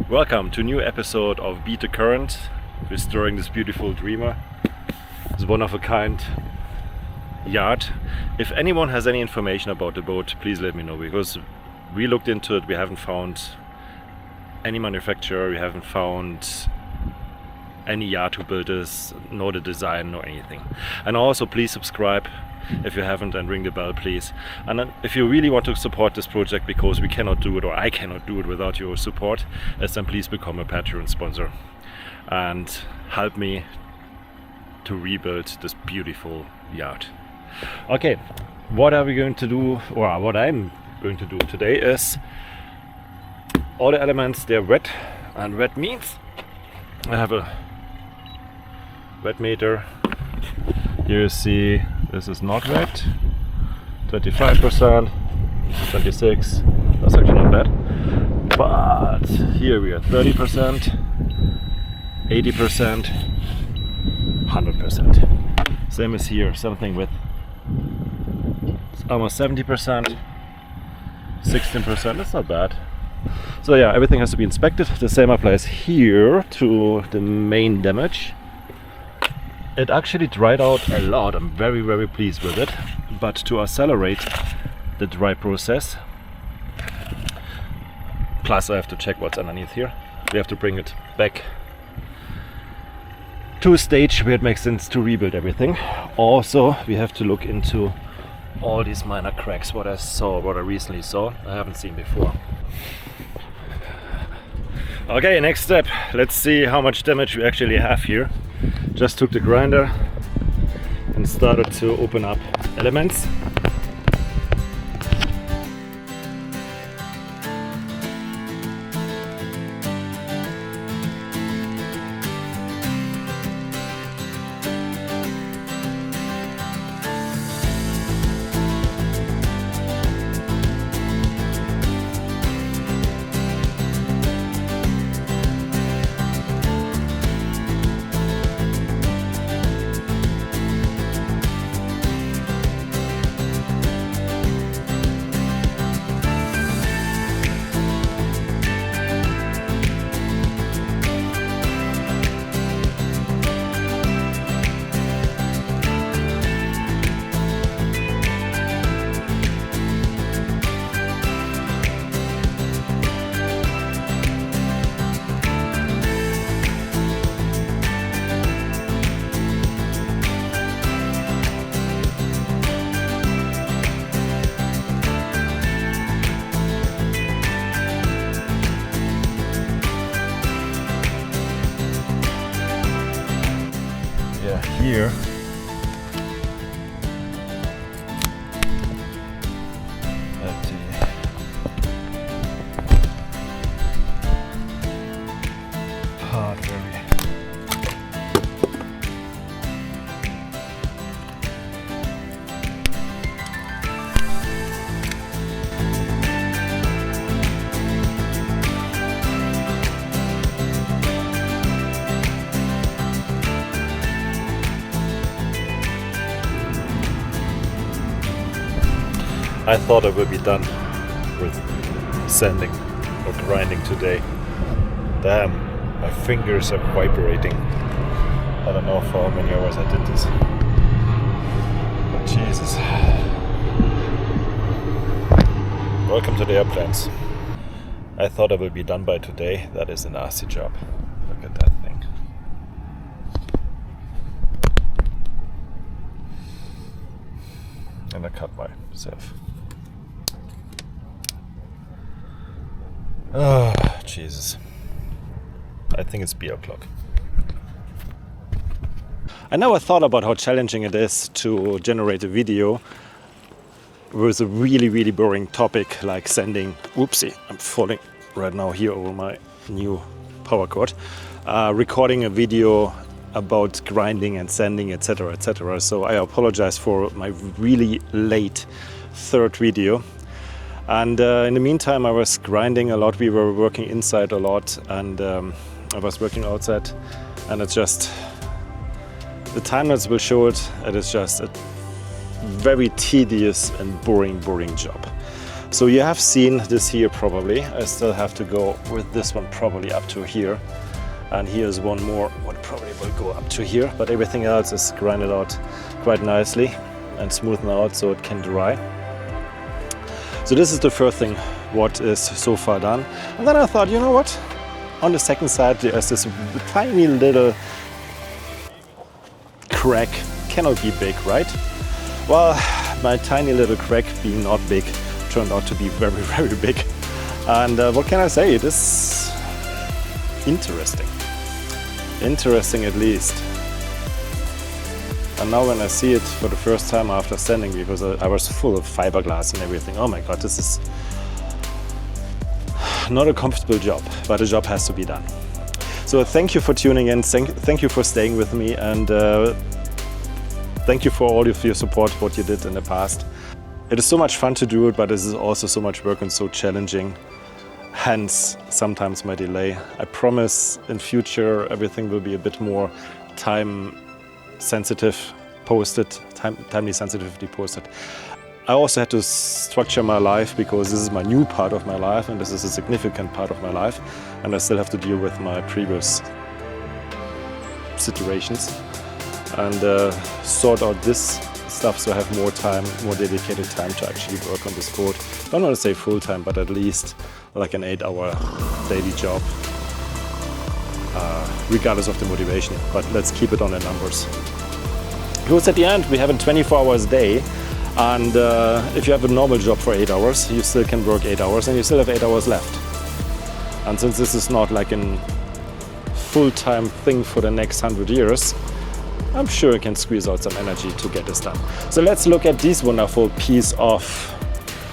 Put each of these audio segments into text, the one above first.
Welcome to a new episode of Beat the Current, restoring this beautiful Dreamer. It's one of a kind yacht. If anyone has any information about the boat, please let me know, because we looked into it, we haven't found any manufacturer, we haven't found any yacht who built this, nor the design, nor anything. And also please subscribe if you haven't, and ring the bell please. And then if you really want to support this project, because we cannot do it, or I cannot do it without your support, then please become a Patreon sponsor and help me to rebuild this beautiful yacht. Okay, what are we going to do, or what I'm going to do today is, all the elements, they're wet, and wet means I have a wet meter. Here you see this is not wet, 25%, 26, that's actually not bad. But here we are 30%, 80%, 100%. Same as here, something with almost 70%, 16%, that's not bad. So yeah, everything has to be inspected. The same applies here to the main damage. It actually dried out a lot. I'm very, very pleased with it. But to accelerate the dry process, plus I have to check what's underneath here. We have to bring it back to a stage where it makes sense to rebuild everything. Also, we have to look into all these minor cracks, what I recently saw, I haven't seen before. Okay, next step. Let's see how much damage we actually have here. Just took the grinder and started to open up elements. Here at the part where I thought I would be done with sanding or grinding today. Damn, my fingers are vibrating. I don't know for how many hours I did this. But Jesus. Welcome to the airplanes. I thought I would be done by today. That is a nasty job. Look at that thing. And I cut myself. Oh, Jesus. I think it's beer o'clock. I never thought about how challenging it is to generate a video with a really, really boring topic like sanding. Whoopsie, I'm falling right now here over my new power cord. Recording a video about grinding and sanding, etc., etc. So I apologize for my really late third video. And in the meantime, I was grinding a lot. We were working inside a lot, and I was working outside. And it's just, the timelapse will show it. It is just a very tedious and boring job. So you have seen this here probably. I still have to go with this one probably up to here. And here's one more, what probably will go up to here. But everything else is grinded out quite nicely and smoothened out so it can dry. So this is the first thing what is so far done. And then I thought, you know what? On the second side there's this tiny little crack. Cannot be big, right? Well, my tiny little crack being not big turned out to be very, very big. And what can I say? It is interesting. Interesting at least. And now when I see it for the first time after sanding, because I was full of fiberglass and everything, oh my god, this is not a comfortable job, but a job has to be done. So thank you for tuning in, thank you for staying with me, and thank you for all of your support, what you did in the past. It is so much fun to do it, but it is also so much work and so challenging. Hence, sometimes my delay. I promise in future everything will be a bit more time sensitive posted, timely sensitively posted. I also had to structure my life because this is my new part of my life and this is a significant part of my life, and I still have to deal with my previous situations and sort out this stuff so I have more time, more dedicated time to actually work on this code. I don't want to say full time, but at least like an 8-hour daily job, regardless of the motivation. But let's keep it on the numbers. Because at the end we have a 24 hours day, and if you have a normal job for 8 hours, you still can work 8 hours and you still have 8 hours left. And since this is not like a full-time thing for the next 100 years, I'm sure I can squeeze out some energy to get this done. So let's look at this wonderful piece of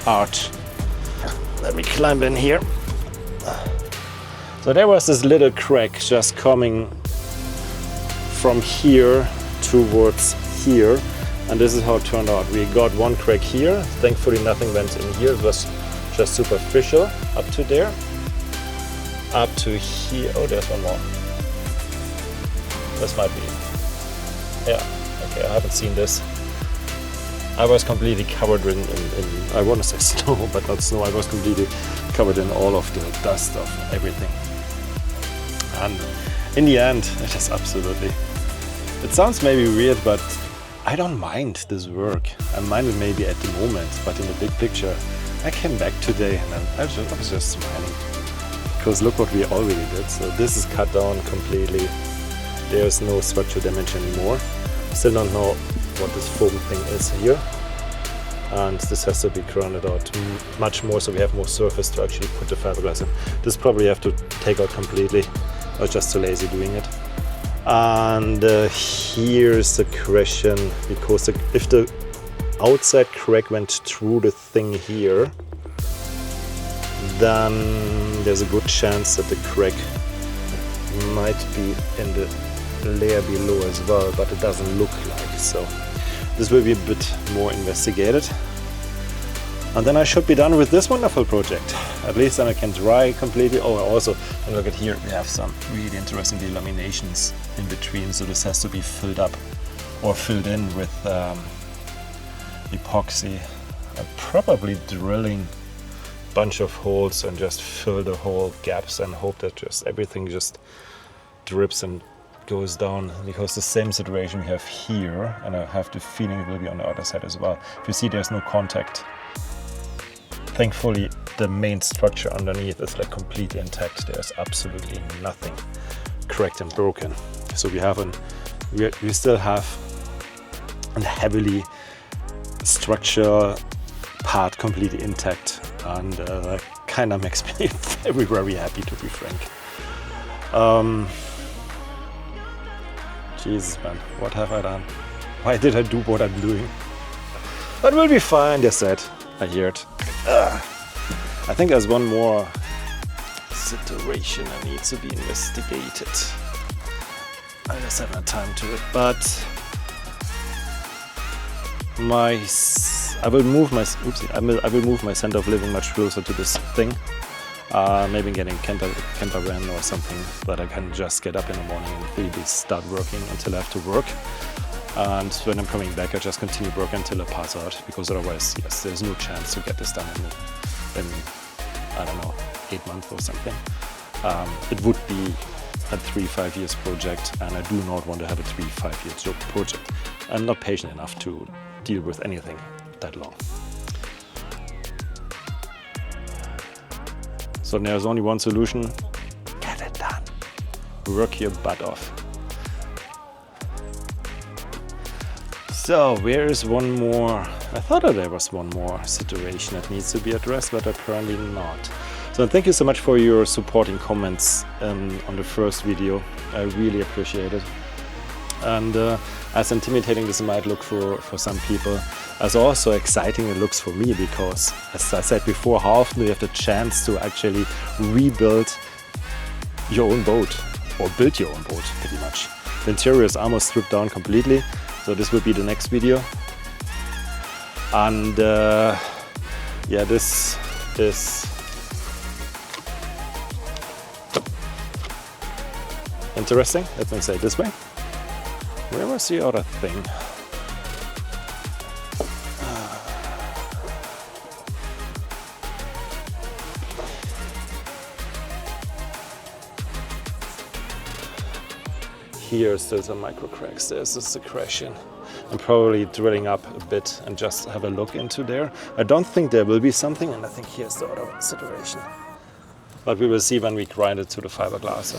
art. Let me climb in here. So there was this little crack just coming from here towards here, and this is how it turned out. We got one crack here. Thankfully nothing went in here. It was just superficial up to there. Up to here. Oh, there's one more. This might be. Yeah, okay, I haven't seen this. I was completely covered in I want to say snow, but not snow. I was completely covered in all of the dust of everything. And in the end, it is absolutely... It sounds maybe weird, but I don't mind this work. I mind it maybe at the moment, but in the big picture, I came back today and I was just smiling. Because look what we already did. So this is cut down completely. There's no structural damage anymore. Still don't know what this foam thing is here. And this has to be grounded out much more so we have more surface to actually put the fiberglass in. This probably have to take out completely. I was just too lazy doing it. And here's the question, because if the outside crack went through the thing here, then there's a good chance that the crack might be in the layer below as well, but it doesn't look like so. This will be a bit more investigated, and then I should be done with this wonderful project. At least then I can dry completely. Oh, also, and look at here, we have some really interesting delaminations in between, so this has to be filled up or filled in with epoxy. I'm probably drilling a bunch of holes and just fill the whole gaps and hope that just everything just drips and goes down, because the same situation we have here, and I have the feeling it will be on the other side as well. If you see, there's no contact. Thankfully the main structure underneath is like completely intact. There's absolutely nothing cracked and broken. So we still have a heavily structure part completely intact, and that kind of makes me very, very happy, to be frank. Jesus, man, what have I done? Why did I do what I'm doing? That will be fine, they said. I hear it. I think there's one more situation that needs to be investigated. I just haven't had time to it, but I will move my center of living much closer to this thing. Maybe getting camper van or something that I can just get up in the morning and really start working until I have to work. And when I'm coming back, I just continue work until I pass out, because otherwise, yes, there's no chance to get this done in I don't know, 8 months or something. It would be a 3-5 years project, and I do not want to have a 3-5 year project. I'm not patient enough to deal with anything that long. So there's only one solution: get it done. Work your butt off. So where is one more? I thought that there was one more situation that needs to be addressed, but apparently not. So thank you so much for your supporting comments on the first video. I really appreciate it. And as intimidating this might look for some people, as also exciting it looks for me, because as I said before, how often do you have the chance to actually rebuild your own boat, or build your own boat pretty much. The interior is almost stripped down completely, so this will be the next video. And yeah, this is interesting. Let me say it this way. Where was the other thing? Here still some micro cracks. There's a secretion. I'm probably drilling up a bit and just have a look into there. I don't think there will be something, and I think here's the other situation. But we will see when we grind it to the fiberglass.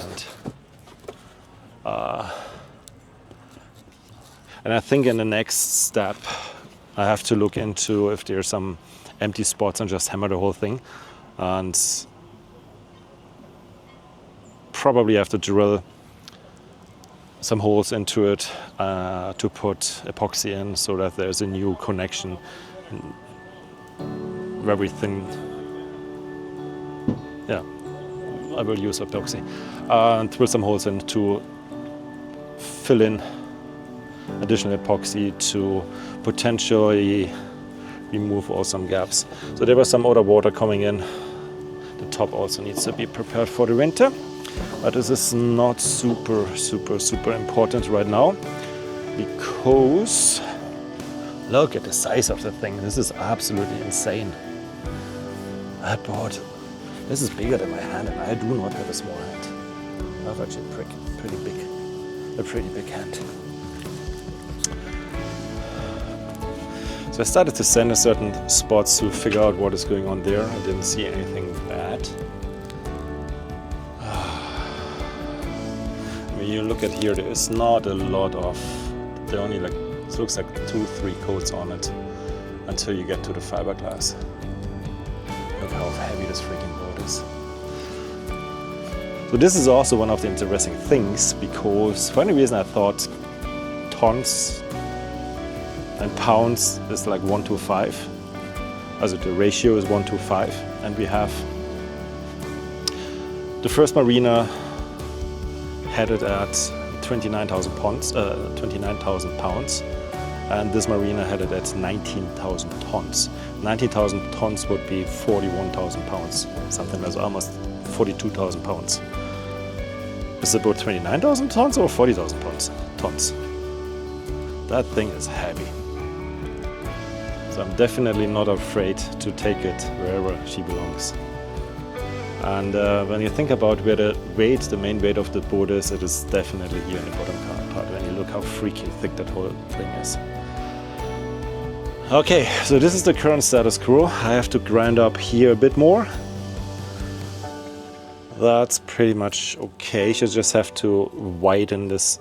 And I think in the next step, I have to look into if there's some empty spots and just hammer the whole thing. And probably have to drill some holes into it to put epoxy in, so that there's a new connection, very thin. Yeah, I will use epoxy and drill some holes in to fill in additional epoxy to potentially remove all some gaps. So there was some other water coming in. The top also needs to be prepared for the winter. But this is not super important right now, because look at the size of the thing. This is absolutely insane. That board, this is bigger than my hand, and I do not have a small hand. I have actually a pretty big hand. So I started to sand in certain spots to figure out what is going on there. I didn't see anything bad. You look at here, there is not a lot of, there only like, it looks like 2-3 coats on it until you get to the fiberglass. Look how heavy this freaking board is. So this is also one of the interesting things, because for any reason I thought tons and pounds is like 1:5. Also the ratio is 1:5, and we have the first marina had it at 29,000 pounds, and this marina had it at 19,000 tons. 19,000 tons would be 41,000 pounds, something like almost 42,000 pounds. Is it about 29,000 tons or 40,000 tons? That thing is heavy. So I'm definitely not afraid to take it wherever she belongs. And when you think about where the main weight of the boat is, it is definitely here in the bottom part. When you look how freaking thick that whole thing is. Okay, so this is the current status quo. I have to grind up here a bit more. That's pretty much okay. You just have to widen this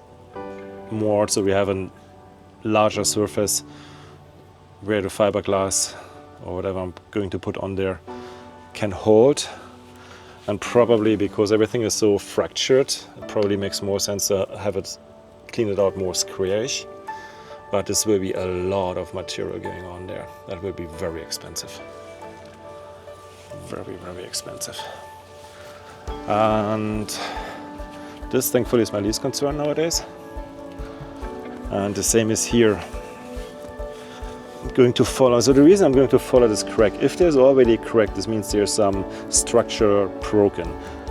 more, so we have a larger surface where the fiberglass or whatever I'm going to put on there can hold. And probably because everything is so fractured, it probably makes more sense to have it clean it out more squarish. But this will be a lot of material going on there. That will be very expensive. Very expensive. And this thankfully is my least concern nowadays. And the same is here. I'm going to follow. So the reason I'm going to follow this crack, if there's already a crack, this means there's some structure broken.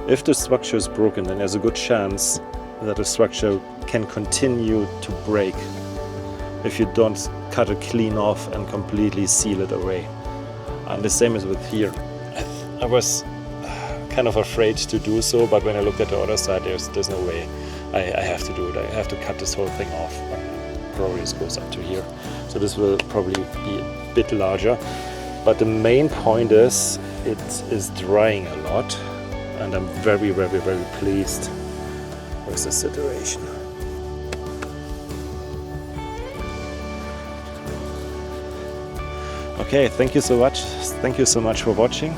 If the structure is broken, then there's a good chance that the structure can continue to break. if you don't cut it clean off and completely seal it away. And the same is with here. I was kind of afraid to do so, but when I looked at the other side, there's no way. I have to do it. I have to cut this whole thing off. Probably this goes up to here. So this will probably be a bit larger. But the main point is it is drying a lot, and I'm very, very, very pleased with the situation. Okay, thank you so much. Thank you so much for watching.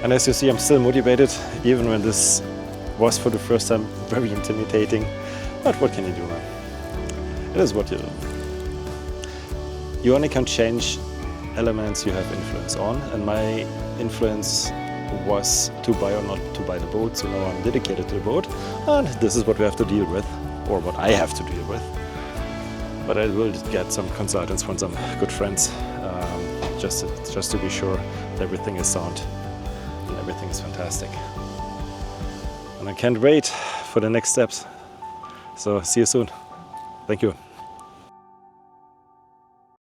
And as you see, I'm still motivated, even when this was for the first time very intimidating. But what can you do, man? It is what you do. You only can change elements you have influence on, and my influence was to buy or not to buy the boat, so now I'm dedicated to the boat, and this is what we have to deal with, or what I have to deal with. But I will get some consultants from some good friends, just to be sure that everything is sound and everything is fantastic. And I can't wait for the next steps. So see you soon. Thank you.